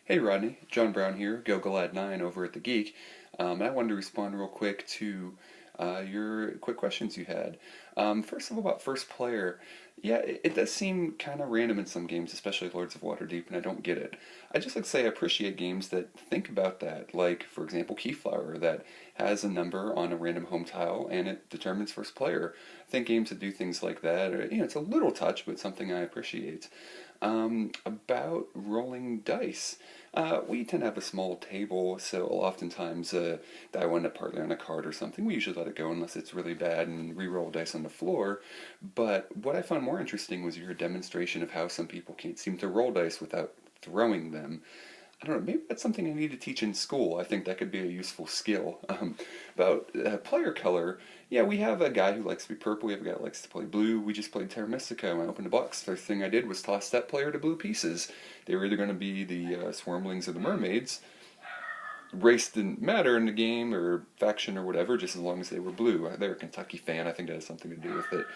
Hey Rodney, John Brown here, GoGalad9 over at The Geek. And I wanted to respond real quick to your quick questions you had. First of all, about first player. Yeah, it does seem kind of random in some games, especially Lords of Waterdeep, and I don't get it. I just like to say I appreciate games that think about that, like, for example, Keyflower, that has a number on a random home tile and it determines first player. I think games that do things like that, it's a little touch, but something I appreciate. About rolling dice. We tend to have a small table, so oftentimes I wind up partly on a card or something. We usually let it go unless it's really bad and re-roll dice on the floor. But what I found more interesting was your demonstration of how some people can't seem to roll dice without throwing them. I don't know, maybe that's something I need to teach in school. I think that could be a useful skill. About player color, yeah, we have a guy who likes to be purple, we have a guy who likes to play blue. We just played Terra Mystica. When I opened a box, first thing I did was toss that player to blue pieces. They were either going to be the Swarmlings or the Mermaids. Race didn't matter in the game, or faction or whatever, just as long as they were blue. They're a Kentucky fan, I think that has something to do with it.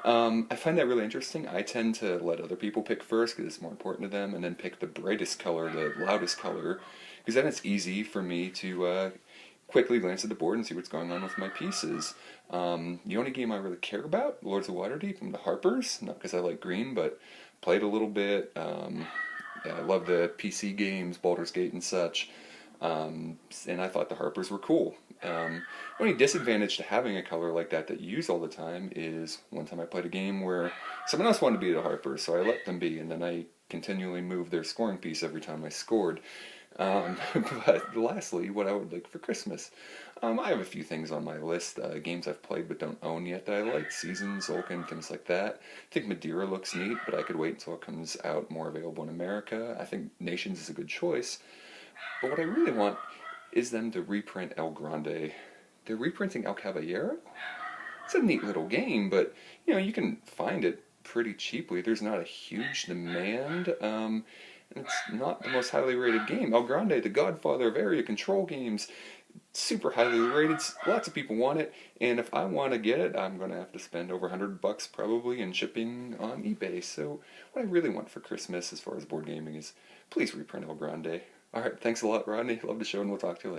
I find that really interesting. I tend to let other people pick first because it's more important to them, and then pick the brightest color, the loudest color, because then it's easy for me to quickly glance at the board and see what's going on with my pieces. The only game I really care about, Lords of Waterdeep and the Harpers, not because I like green, but played a little bit. Yeah, I love the PC games, Baldur's Gate and such. And I thought the Harpers were cool. Only disadvantage to having a color like that you use all the time is one time I played a game where someone else wanted to be the Harpers, so I let them be, and then I continually moved their scoring piece every time I scored. But lastly, what I would like for Christmas. I have a few things on my list, games I've played but don't own yet that I like, Seasons, Tzolk'in, things like that. I think Madeira looks neat, but I could wait until it comes out more available in America. I think Nations is a good choice. But what I really want is them to reprint El Grande. They're reprinting El Caballero? It's a neat little game, but you can find it pretty cheaply. There's not a huge demand. And it's not the most highly rated game. El Grande, the godfather of area control games, super highly rated. Lots of people want it, and if I want to get it, I'm going to have to spend over $100 probably in shipping on eBay. So what I really want for Christmas as far as board gaming is please reprint El Grande. Alright, thanks a lot, Rodney. Love the show, and we'll talk to you later.